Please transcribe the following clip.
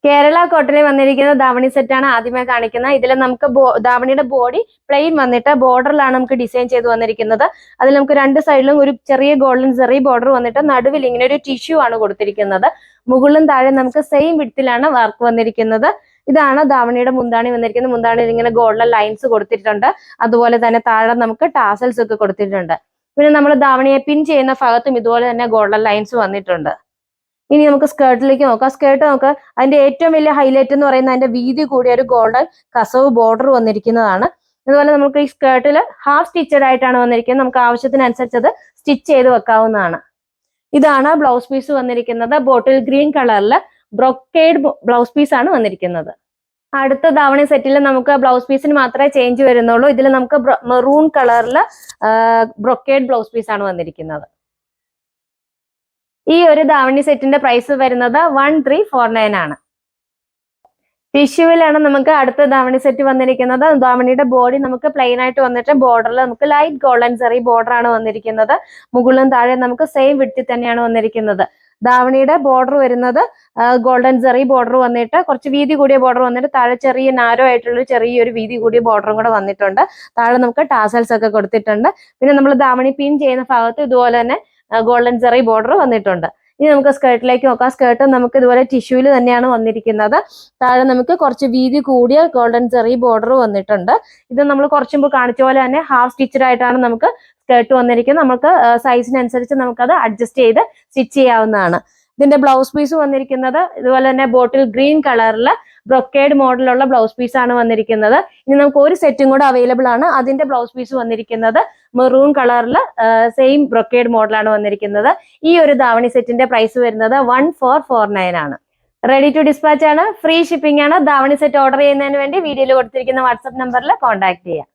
കേരള കോട്ടണിൽ വന്നിരിക്കുന്ന ധാവണി സെറ്റ് ആണ് ആദ്യമേ കാണിക്കുന്നത്. ഇതിൽ നമുക്ക് ധാവണിയുടെ ബോഡി പ്ലെയിൻ വന്നിട്ട് ബോർഡറിലാണ് നമുക്ക് ഡിസൈൻ ചെയ്ത് വന്നിരിക്കുന്നത്. അതിൽ നമുക്ക് രണ്ട് സൈഡിലും ഒരു ചെറിയ ഗോൾഡൻ സെറി ബോർഡർ വന്നിട്ട് നടുവിൽ ഇങ്ങനെ ഒരു ടിഷ്യൂ ആണ് കൊടുത്തിരിക്കുന്നത്. മുകളിലും താഴെ നമുക്ക് സെയിം വിഡ്ത്തിലാണ് വർക്ക് വന്നിരിക്കുന്നത്. ഇതാണ് ധാവണിയുടെ മുന്താണി വന്നിരിക്കുന്നത്. മുന്താണിയിൽ ഇങ്ങനെ ഗോൾഡൻ ലൈൻസ് കൊടുത്തിട്ടുണ്ട്. അതുപോലെ തന്നെ താഴെ നമുക്ക് ടാസൽസ് ഒക്കെ കൊടുത്തിട്ടുണ്ട്. പിന്നെ നമ്മൾ ധാവണിയെ പിൻ ചെയ്യുന്ന ഭാഗത്തും ഇതുപോലെ തന്നെ ഗോൾഡൻ ലൈൻസ് വന്നിട്ടുണ്ട്. ഇനി നമുക്ക് സ്കേർട്ടിലേക്ക് നോക്കാം. സ്കേർട്ട് നമുക്ക് അതിന്റെ ഏറ്റവും വലിയ ഹൈലൈറ്റ് എന്ന് പറയുന്നത് അതിന്റെ വീതി കൂടിയ ഒരു ഗോൾഡൻ കസവ് ബോർഡർ വന്നിരിക്കുന്നതാണ്. അതുപോലെ നമുക്ക് ഈ സ്കേർട്ടിൽ ഹാഫ് സ്റ്റിച്ചഡ് ആയിട്ടാണ് വന്നിരിക്കുന്നത്. നമുക്ക് ആവശ്യത്തിനനുസരിച്ച് അത് സ്റ്റിച്ച് ചെയ്ത് വെക്കാവുന്നതാണ്. ഇതാണ് ബ്ലൗസ് പീസ് വന്നിരിക്കുന്നത്. ബോട്ടിൽ ഗ്രീൻ കളറിൽ ബ്രൊക്കേഡ് ബ്ലൗസ് പീസ് ആണ് വന്നിരിക്കുന്നത്. അടുത്ത ധാവണി സെറ്റിൽ നമുക്ക് ബ്ലൗസ് പീസിന് മാത്രമേ ചേഞ്ച് വരുന്നുള്ളൂ. ഇതിൽ നമുക്ക് മെറൂൺ കളറിൽ ബ്രൊക്കേഡ് ബ്ലൗസ് പീസ് ആണ് വന്നിരിക്കുന്നത്. ഈ ഒരു ധാവണി സെറ്റിന്റെ പ്രൈസ് വരുന്നത് 1349 ആണ്. ടിഷ്യൂവിലാണ് നമുക്ക് അടുത്ത ധാവണി സെറ്റ് വന്നിരിക്കുന്നത്. ധാവണിയുടെ ബോഡി നമുക്ക് പ്ലെയിൻ ആയിട്ട് വന്നിട്ട് ബോർഡറിൽ നമുക്ക് ലൈറ്റ് ഗോൾഡൻ സെറി ബോർഡർ ആണ് വന്നിരിക്കുന്നത്. മുകളിലും താഴെ നമുക്ക് സെയിം വിഡ്ത്തിൽ തന്നെയാണ് വന്നിരിക്കുന്നത്. ധാവണിയുടെ ബോർഡർ വരുന്നത് ഗോൾഡൻ സെറി ബോർഡർ വന്നിട്ട് കുറച്ച് വീതി കൂടിയ ബോർഡർ വന്നിട്ട് താഴെ ചെറിയ നാരോ ആയിട്ടുള്ള ചെറിയൊരു വീതി കൂടിയ ബോർഡറും കൂടെ വന്നിട്ടുണ്ട്. താഴെ നമുക്ക് ടാസൽസ് ഒക്കെ കൊടുത്തിട്ടുണ്ട്. പിന്നെ നമ്മൾ ധാവണി പിൻ ചെയ്യുന്ന ഭാഗത്ത് ഇതുപോലെ തന്നെ ഗോൾഡൻ സെറി ബോർഡർ വന്നിട്ടുണ്ട്. ഇനി നമുക്ക് സ്കേർട്ടിലേക്ക് നോക്കാം. സ്കേർട്ട് നമുക്ക് ഇതുപോലെ ടിഷ്യൂവിൽ തന്നെയാണ് വന്നിരിക്കുന്നത്. താഴെ നമുക്ക് കുറച്ച് വീതി കൂടിയ ഗോൾഡൻ സെറി ബോർഡർ വന്നിട്ടുണ്ട്. ഇത് നമ്മൾ കുറച്ച് മുമ്പ് കാണിച്ച പോലെ തന്നെ ഹാഫ് സ്റ്റിച്ചഡ് ആയിട്ടാണ് നമുക്ക് സ്കേർട്ട് വന്നിരിക്കുന്നത്. നമുക്ക് സൈസിനനുസരിച്ച് നമുക്കത് അഡ്ജസ്റ്റ് ചെയ്ത് സ്റ്റിച്ച് ചെയ്യാവുന്നതാണ്. ഇതിന്റെ ബ്ലൗസ് പീസ് വന്നിരിക്കുന്നത് ഇതുപോലെ തന്നെ ബോട്ടിൽ ഗ്രീൻ കളറിൽ ബ്രൊക്കേഡ് മോഡലുള്ള ബ്ലൗസ് പീസ് ആണ് വന്നിരിക്കുന്നത്. ഇനി നമുക്ക് ഒരു സെറ്റും കൂടെ അവൈലബിൾ ആണ്. അതിന്റെ ബ്ലൗസ് പീസ് വന്നിരിക്കുന്നത് മെറൂൺ കളറിൽ സെയിം ബ്രൊക്കേഡ് മോഡലാണ് വന്നിരിക്കുന്നത്. ഈ ഒരു ധാവണി സെറ്റിന്റെ പ്രൈസ് വരുന്നത് 1449 ആണ്. റെഡി ടു ഡിസ്പാച്ച് ആണ്. ഫ്രീ ഷിപ്പിംഗ് ആണ്. ധാവണി സെറ്റ് ഓർഡർ ചെയ്യുന്നതിന് വേണ്ടി വീഡിയോയിൽ കൊടുത്തിരിക്കുന്ന വാട്സ്ആപ്പ് നമ്പറിൽ കോൺടാക്ട് ചെയ്യാം.